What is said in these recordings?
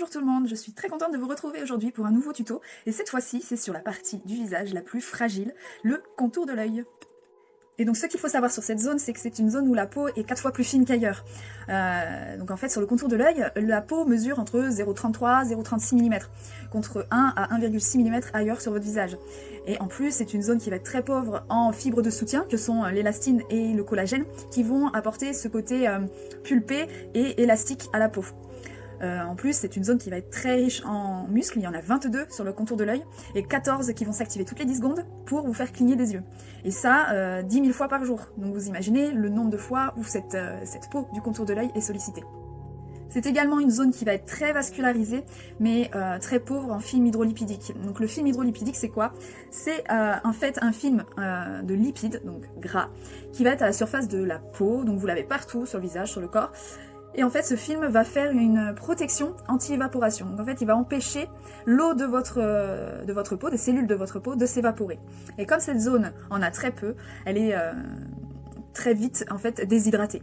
Bonjour tout le monde, je suis très contente de vous retrouver aujourd'hui pour un nouveau tuto et cette fois-ci c'est sur la partie du visage la plus fragile, le contour de l'œil. Et donc ce qu'il faut savoir sur cette zone, c'est que c'est une zone où la peau est 4 fois plus fine qu'ailleurs. Donc en fait sur le contour de l'œil, la peau mesure entre 0,33 et 0,36 mm, contre 1 à 1,6 mm ailleurs sur votre visage. Et en plus c'est une zone qui va être très pauvre en fibres de soutien, que sont l'élastine et le collagène, qui vont apporter ce côté pulpé et élastique à la peau. En plus, c'est une zone qui va être très riche en muscles, il y en a 22 sur le contour de l'œil, et 14 qui vont s'activer toutes les 10 secondes pour vous faire cligner des yeux. Et ça, 10 000 fois par jour. Donc vous imaginez le nombre de fois où cette peau du contour de l'œil est sollicitée. C'est également une zone qui va être très vascularisée, mais très pauvre en film hydrolipidique. Donc le film hydrolipidique, c'est quoi? C'est en fait un film de lipides, donc gras, qui va être à la surface de la peau, donc vous l'avez partout sur le visage, sur le corps. Et en fait, ce film va faire une protection anti-évaporation. Donc en fait, il va empêcher l'eau de votre peau, des cellules de votre peau, de s'évaporer. Et comme cette zone en a très peu, elle est très vite en fait déshydratée.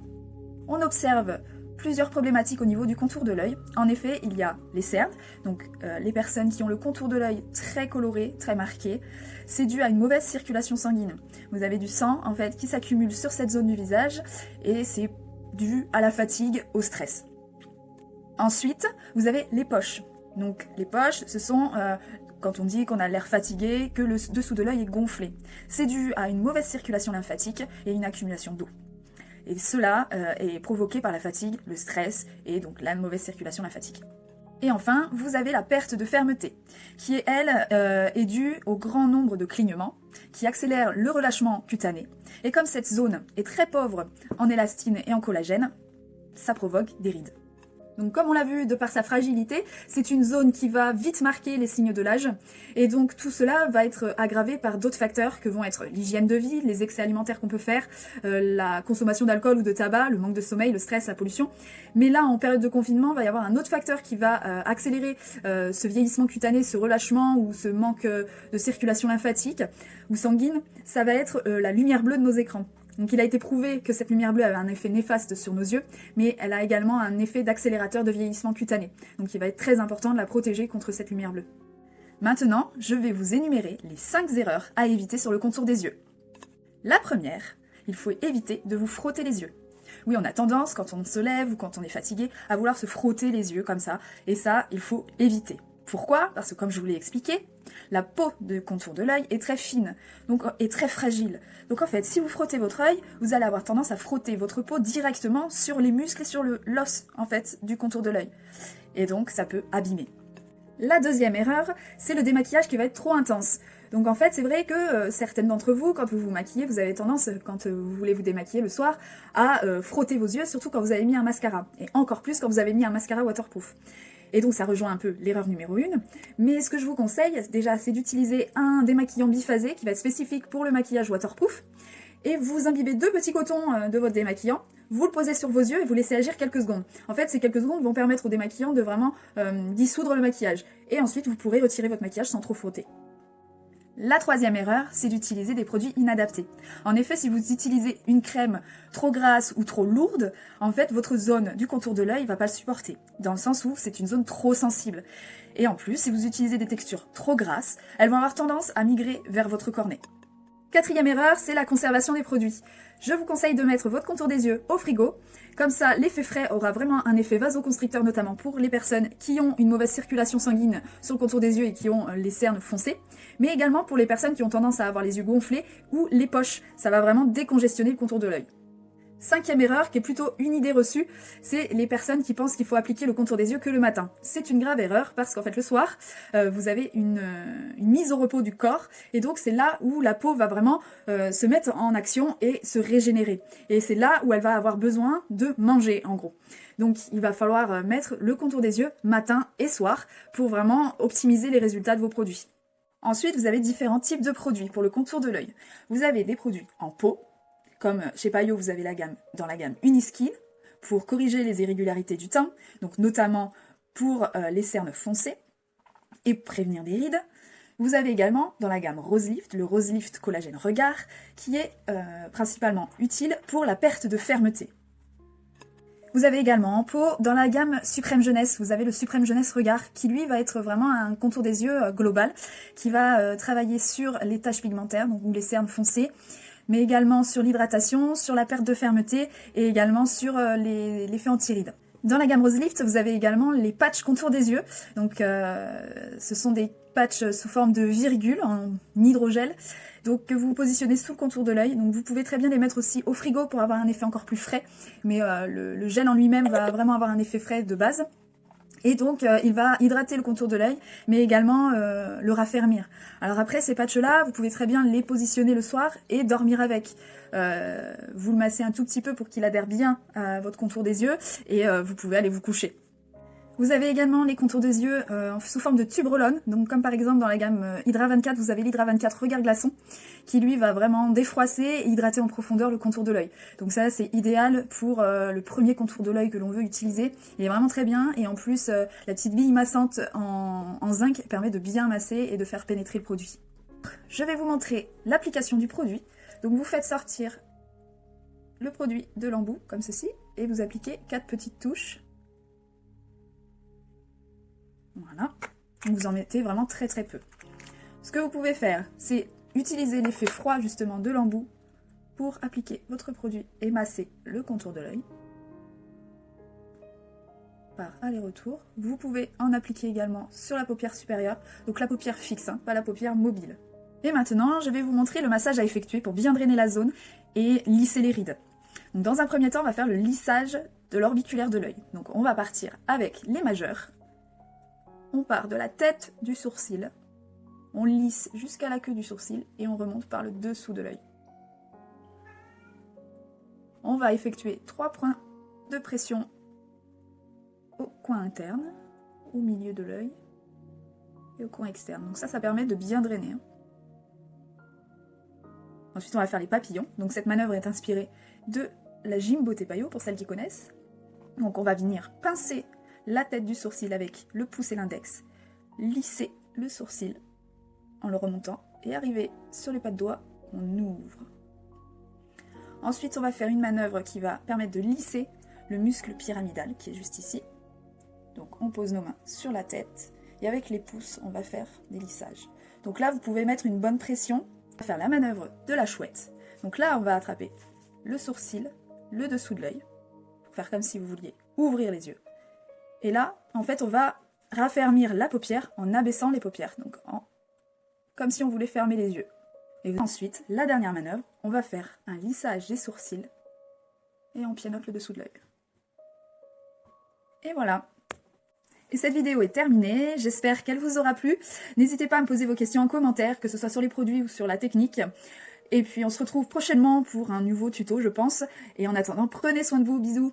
On observe plusieurs problématiques au niveau du contour de l'œil. En effet, il y a les cernes, donc les personnes qui ont le contour de l'œil très coloré, très marqué. C'est dû à une mauvaise circulation sanguine. Vous avez du sang en fait qui s'accumule sur cette zone du visage et c'est dû à la fatigue, au stress. Ensuite, vous avez les poches. Donc les poches, ce sont quand on dit qu'on a l'air fatigué, que le dessous de l'œil est gonflé. C'est dû à une mauvaise circulation lymphatique et une accumulation d'eau. Et cela est provoqué par la fatigue, le stress et donc la mauvaise circulation lymphatique. Et enfin, vous avez la perte de fermeté, qui elle est due au grand nombre de clignements, qui accélèrent le relâchement cutané. Et comme cette zone est très pauvre en élastine et en collagène, ça provoque des rides. Donc comme on l'a vu de par sa fragilité, c'est une zone qui va vite marquer les signes de l'âge et donc tout cela va être aggravé par d'autres facteurs que vont être l'hygiène de vie, les excès alimentaires qu'on peut faire, la consommation d'alcool ou de tabac, le manque de sommeil, le stress, la pollution. Mais là en période de confinement, il va y avoir un autre facteur qui va accélérer ce vieillissement cutané, ce relâchement ou ce manque de circulation lymphatique ou sanguine, ça va être la lumière bleue de nos écrans. Donc il a été prouvé que cette lumière bleue avait un effet néfaste sur nos yeux, mais elle a également un effet d'accélérateur de vieillissement cutané. Donc il va être très important de la protéger contre cette lumière bleue. Maintenant, je vais vous énumérer les 5 erreurs à éviter sur le contour des yeux. La première, il faut éviter de vous frotter les yeux. Oui, on a tendance, quand on se lève ou quand on est fatigué, à vouloir se frotter les yeux comme ça, et ça, il faut éviter. Pourquoi? Parce que comme je vous l'ai expliqué, la peau du contour de l'œil est très fine, donc est très fragile. Donc en fait, si vous frottez votre œil, vous allez avoir tendance à frotter votre peau directement sur les muscles et sur l'os en fait du contour de l'œil. Et donc ça peut abîmer. La deuxième erreur, c'est le démaquillage qui va être trop intense. Donc en fait, c'est vrai que certaines d'entre vous, quand vous vous maquillez, vous avez tendance, quand vous voulez vous démaquiller le soir, à frotter vos yeux, surtout quand vous avez mis un mascara. Et encore plus quand vous avez mis un mascara waterproof. Et donc ça rejoint un peu l'erreur numéro 1. Mais ce que je vous conseille, déjà, c'est d'utiliser un démaquillant biphasé qui va être spécifique pour le maquillage waterproof. Et vous imbibez 2 petits cotons de votre démaquillant, vous le posez sur vos yeux et vous laissez agir quelques secondes. En fait, ces quelques secondes vont permettre au démaquillant de vraiment dissoudre le maquillage. Et ensuite, vous pourrez retirer votre maquillage sans trop frotter. La troisième erreur, c'est d'utiliser des produits inadaptés. En effet, si vous utilisez une crème trop grasse ou trop lourde, en fait, votre zone du contour de l'œil ne va pas le supporter, dans le sens où c'est une zone trop sensible. Et en plus, si vous utilisez des textures trop grasses, elles vont avoir tendance à migrer vers votre cornée. Quatrième erreur, c'est la conservation des produits. Je vous conseille de mettre votre contour des yeux au frigo. Comme ça, l'effet frais aura vraiment un effet vasoconstricteur, notamment pour les personnes qui ont une mauvaise circulation sanguine sur le contour des yeux et qui ont les cernes foncées, mais également pour les personnes qui ont tendance à avoir les yeux gonflés ou les poches. Ça va vraiment décongestionner le contour de l'œil. Cinquième erreur, qui est plutôt une idée reçue, c'est les personnes qui pensent qu'il faut appliquer le contour des yeux que le matin. C'est une grave erreur parce qu'en fait le soir, vous avez une mise au repos du corps et donc c'est là où la peau va vraiment se mettre en action et se régénérer. Et c'est là où elle va avoir besoin de manger en gros. Donc il va falloir mettre le contour des yeux matin et soir pour vraiment optimiser les résultats de vos produits. Ensuite, vous avez différents types de produits pour le contour de l'œil. Vous avez des produits en peau, comme chez Payot, vous avez dans la gamme Uniskin pour corriger les irrégularités du teint, donc notamment pour les cernes foncées et prévenir des rides. Vous avez également dans la gamme Roselift, le Roselift Collagène Regard, qui est principalement utile pour la perte de fermeté. Vous avez également en peau, dans la gamme Suprême Jeunesse, vous avez le Suprême Jeunesse Regard, qui lui va être vraiment un contour des yeux global, qui va travailler sur les taches pigmentaires, donc ou les cernes foncées, mais également sur l'hydratation, sur la perte de fermeté, et également sur l'effet anti-rides. Dans la gamme Rose Lift, vous avez également les patchs contour des yeux. Donc, ce sont des patchs sous forme de virgule en hydrogel, donc que vous positionnez sous le contour de l'œil. Donc, vous pouvez très bien les mettre aussi au frigo pour avoir un effet encore plus frais. Mais le gel en lui-même va vraiment avoir un effet frais de base. Et donc, il va hydrater le contour de l'œil, mais également le raffermir. Alors après, ces patchs-là, vous pouvez très bien les positionner le soir et dormir avec. Vous le massez un tout petit peu pour qu'il adhère bien à votre contour des yeux, et vous pouvez aller vous coucher. Vous avez également les contours des yeux sous forme de tube roll-on, donc comme par exemple dans la gamme Hydra 24, vous avez l'Hydra 24 Regard Glaçon, qui lui va vraiment défroisser et hydrater en profondeur le contour de l'œil. Donc ça c'est idéal pour le premier contour de l'œil que l'on veut utiliser, il est vraiment très bien, et en plus la petite bille massante en zinc permet de bien masser et de faire pénétrer le produit. Je vais vous montrer l'application du produit, donc vous faites sortir le produit de l'embout comme ceci, et vous appliquez 4 petites touches. Voilà, vous en mettez vraiment très très peu. Ce que vous pouvez faire, c'est utiliser l'effet froid justement de l'embout pour appliquer votre produit et masser le contour de l'œil par aller-retour. Vous pouvez en appliquer également sur la paupière supérieure, donc la paupière fixe, hein, pas la paupière mobile. Et maintenant, je vais vous montrer le massage à effectuer pour bien drainer la zone et lisser les rides. Donc, dans un premier temps, on va faire le lissage de l'orbiculaire de l'œil. Donc on va partir avec les majeurs. On part de la tête du sourcil, on lisse jusqu'à la queue du sourcil et on remonte par le dessous de l'œil. On va effectuer 3 points de pression au coin interne, au milieu de l'œil et au coin externe. Donc ça permet de bien drainer. Ensuite, on va faire les papillons. Donc cette manœuvre est inspirée de la Jimbo Tepayo pour celles qui connaissent. Donc on va venir pincer la tête du sourcil avec le pouce et l'index, lisser le sourcil en le remontant et arriver sur les pas de doigts, on ouvre. Ensuite, on va faire une manœuvre qui va permettre de lisser le muscle pyramidal qui est juste ici. Donc on pose nos mains sur la tête et avec les pouces, on va faire des lissages. Donc là, vous pouvez mettre une bonne pression. On va faire la manœuvre de la chouette. Donc là, on va attraper le sourcil, le dessous de l'œil, pour faire comme si vous vouliez ouvrir les yeux. Et là, en fait, on va raffermir la paupière en abaissant les paupières, donc comme si on voulait fermer les yeux. Et ensuite, la dernière manœuvre, on va faire un lissage des sourcils et on pianote le dessous de l'œil. Et voilà. Et cette vidéo est terminée, j'espère qu'elle vous aura plu. N'hésitez pas à me poser vos questions en commentaire, que ce soit sur les produits ou sur la technique. Et puis on se retrouve prochainement pour un nouveau tuto, je pense. Et en attendant, prenez soin de vous, bisous!